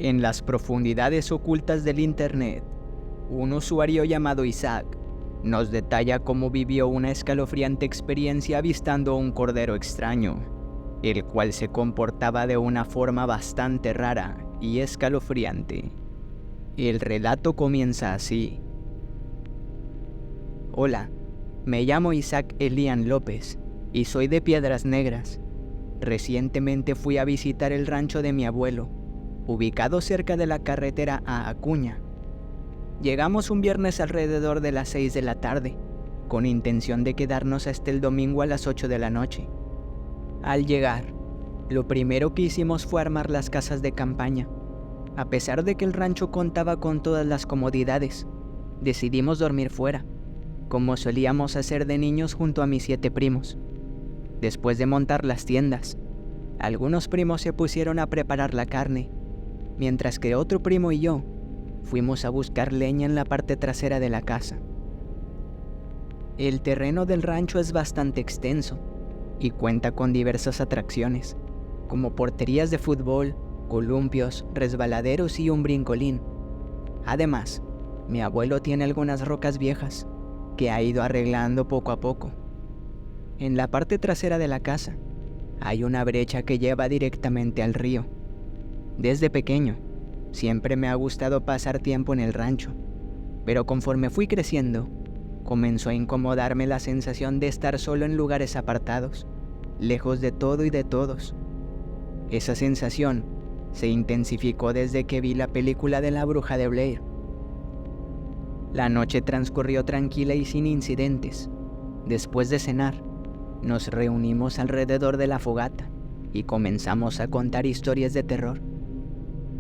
En las profundidades ocultas del Internet, un usuario llamado Isaac nos detalla cómo vivió una escalofriante experiencia avistando un cordero extraño, el cual se comportaba de una forma bastante rara y escalofriante. El relato comienza así. Hola, me llamo Isaac Elian López y soy de Piedras Negras. Recientemente fui a visitar el rancho de mi abuelo, ubicado cerca de la carretera a Acuña. Llegamos un viernes alrededor de las 6 de la tarde, con intención de quedarnos hasta el domingo a las 8 de la noche. Al llegar, lo primero que hicimos fue armar las casas de campaña. A pesar de que el rancho contaba con todas las comodidades, decidimos dormir fuera, como solíamos hacer de niños junto a mis 7 primos. Después de montar las tiendas, algunos primos se pusieron a preparar la carne, mientras que otro primo y yo fuimos a buscar leña en la parte trasera de la casa. El terreno del rancho es bastante extenso y cuenta con diversas atracciones, como porterías de fútbol, columpios, resbaladeros y un brincolín. Además, mi abuelo tiene algunas rocas viejas que ha ido arreglando poco a poco. En la parte trasera de la casa hay una brecha que lleva directamente al río. Desde pequeño, siempre me ha gustado pasar tiempo en el rancho, pero conforme fui creciendo, comenzó a incomodarme la sensación de estar solo en lugares apartados, lejos de todo y de todos. Esa sensación se intensificó desde que vi la película de la Bruja de Blair. La noche transcurrió tranquila y sin incidentes. Después de cenar, nos reunimos alrededor de la fogata y comenzamos a contar historias de terror.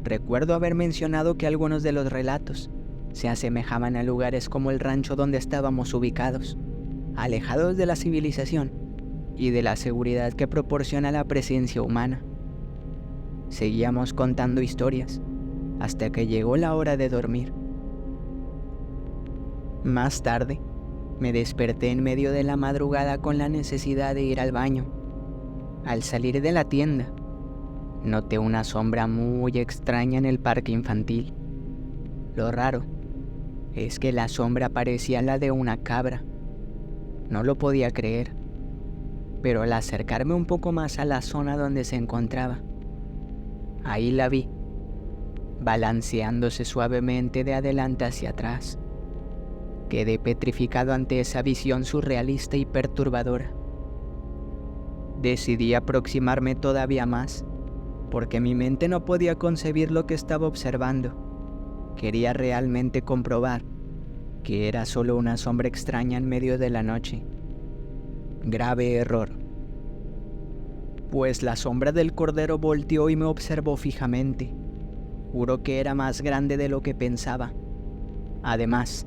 Recuerdo haber mencionado que algunos de los relatos se asemejaban a lugares como el rancho donde estábamos ubicados, alejados de la civilización y de la seguridad que proporciona la presencia humana. Seguíamos contando historias hasta que llegó la hora de dormir. Más tarde, me desperté en medio de la madrugada con la necesidad de ir al baño. Al salir de la tienda, noté una sombra muy extraña en el parque infantil. Lo raro es que la sombra parecía la de una cabra. No lo podía creer, pero al acercarme un poco más a la zona donde se encontraba, ahí la vi, balanceándose suavemente de adelante hacia atrás. Quedé petrificado ante esa visión surrealista y perturbadora. Decidí aproximarme todavía más, porque mi mente no podía concebir lo que estaba observando. Quería realmente comprobar que era solo una sombra extraña en medio de la noche. Grave error, pues la sombra del cordero volteó y me observó fijamente. Juro que era más grande de lo que pensaba. Además,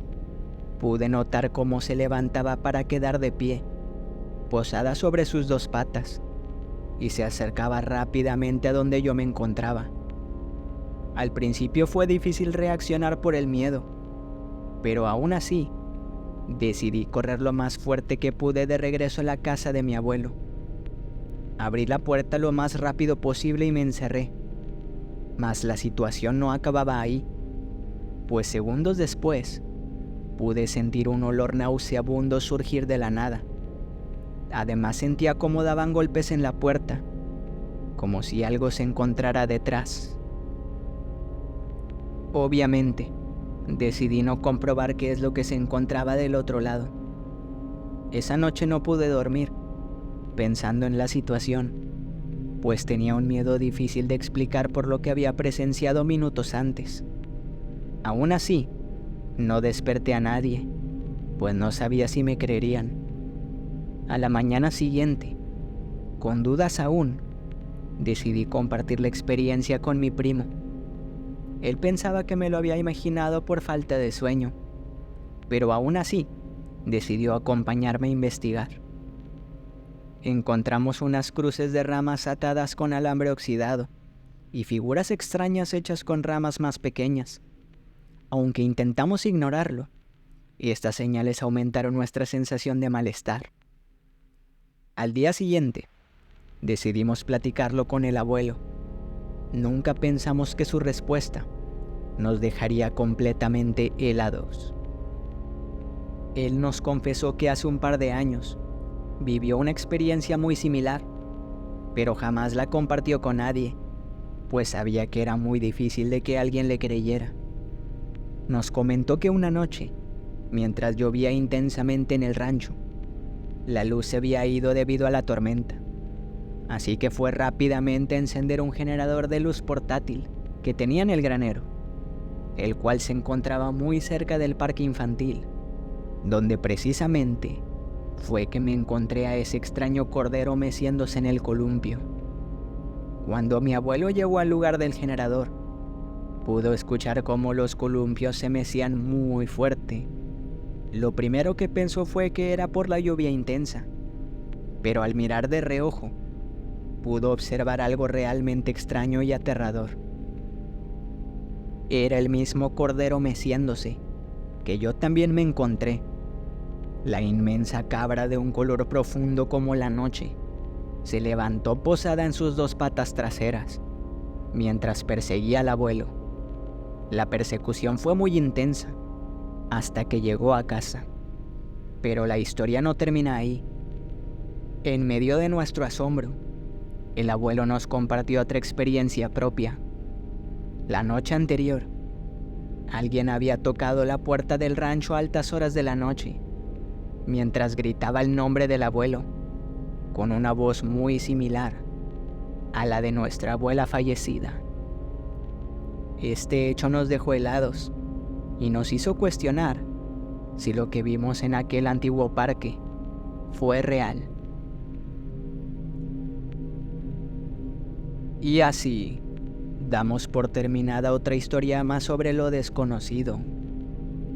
pude notar cómo se levantaba para quedar de pie, posada sobre sus 2 patas, y se acercaba rápidamente a donde yo me encontraba. Al principio fue difícil reaccionar por el miedo, pero aún así, decidí correr lo más fuerte que pude de regreso a la casa de mi abuelo. Abrí la puerta lo más rápido posible y me encerré. Mas la situación no acababa ahí, pues segundos después, pude sentir un olor nauseabundo surgir de la nada. Además sentía cómo daban golpes en la puerta, como si algo se encontrara detrás. Obviamente, decidí no comprobar qué es lo que se encontraba del otro lado. Esa noche no pude dormir, pensando en la situación, pues tenía un miedo difícil de explicar por lo que había presenciado minutos antes. Aún así, no desperté a nadie, pues no sabía si me creerían. A la mañana siguiente, con dudas aún, decidí compartir la experiencia con mi primo. Él pensaba que me lo había imaginado por falta de sueño, pero aún así, decidió acompañarme a investigar. Encontramos unas cruces de ramas atadas con alambre oxidado y figuras extrañas hechas con ramas más pequeñas. Aunque intentamos ignorarlo, estas señales aumentaron nuestra sensación de malestar. Al día siguiente, decidimos platicarlo con el abuelo. nunca pensamos que su respuesta nos dejaría completamente helados. Él nos confesó que hace un par de años vivió una experiencia muy similar, pero jamás la compartió con nadie, pues sabía que era muy difícil de que alguien le creyera. Nos comentó que una noche, mientras llovía intensamente en el rancho, la luz se había ido debido a la tormenta, así que fue rápidamente a encender un generador de luz portátil que tenía en el granero, el cual se encontraba muy cerca del parque infantil, donde precisamente fue que me encontré a ese extraño cordero meciéndose en el columpio. Cuando mi abuelo llegó al lugar del generador, pudo escuchar cómo los columpios se mecían muy fuerte. Lo primero que pensó fue que era por la lluvia intensa, pero al mirar de reojo, pudo observar algo realmente extraño y aterrador. Era el mismo cordero meciéndose que yo también me encontré. La inmensa cabra de un color profundo como la noche se levantó posada en sus dos patas traseras, mientras perseguía al abuelo. La persecución fue muy intensa, hasta que llegó a casa. Pero la historia no termina ahí. En medio de nuestro asombro, el abuelo nos compartió otra experiencia propia. La noche anterior, alguien había tocado la puerta del rancho a altas horas de la noche, mientras gritaba el nombre del abuelo, con una voz muy similar a la de nuestra abuela fallecida. Este hecho nos dejó helados y nos hizo cuestionar si lo que vimos en aquel antiguo parque fue real. Y así, damos por terminada otra historia más sobre lo desconocido.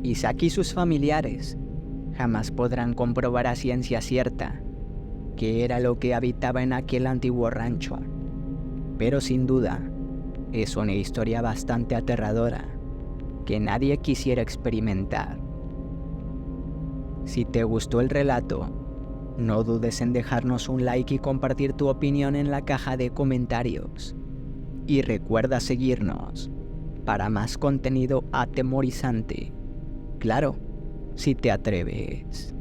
Isaac y sus familiares jamás podrán comprobar a ciencia cierta qué era lo que habitaba en aquel antiguo rancho, pero sin duda es una historia bastante aterradora que nadie quisiera experimentar. Si te gustó el relato, no dudes en dejarnos un like y compartir tu opinión en la caja de comentarios. Y recuerda seguirnos para más contenido atemorizante. Claro, si te atreves.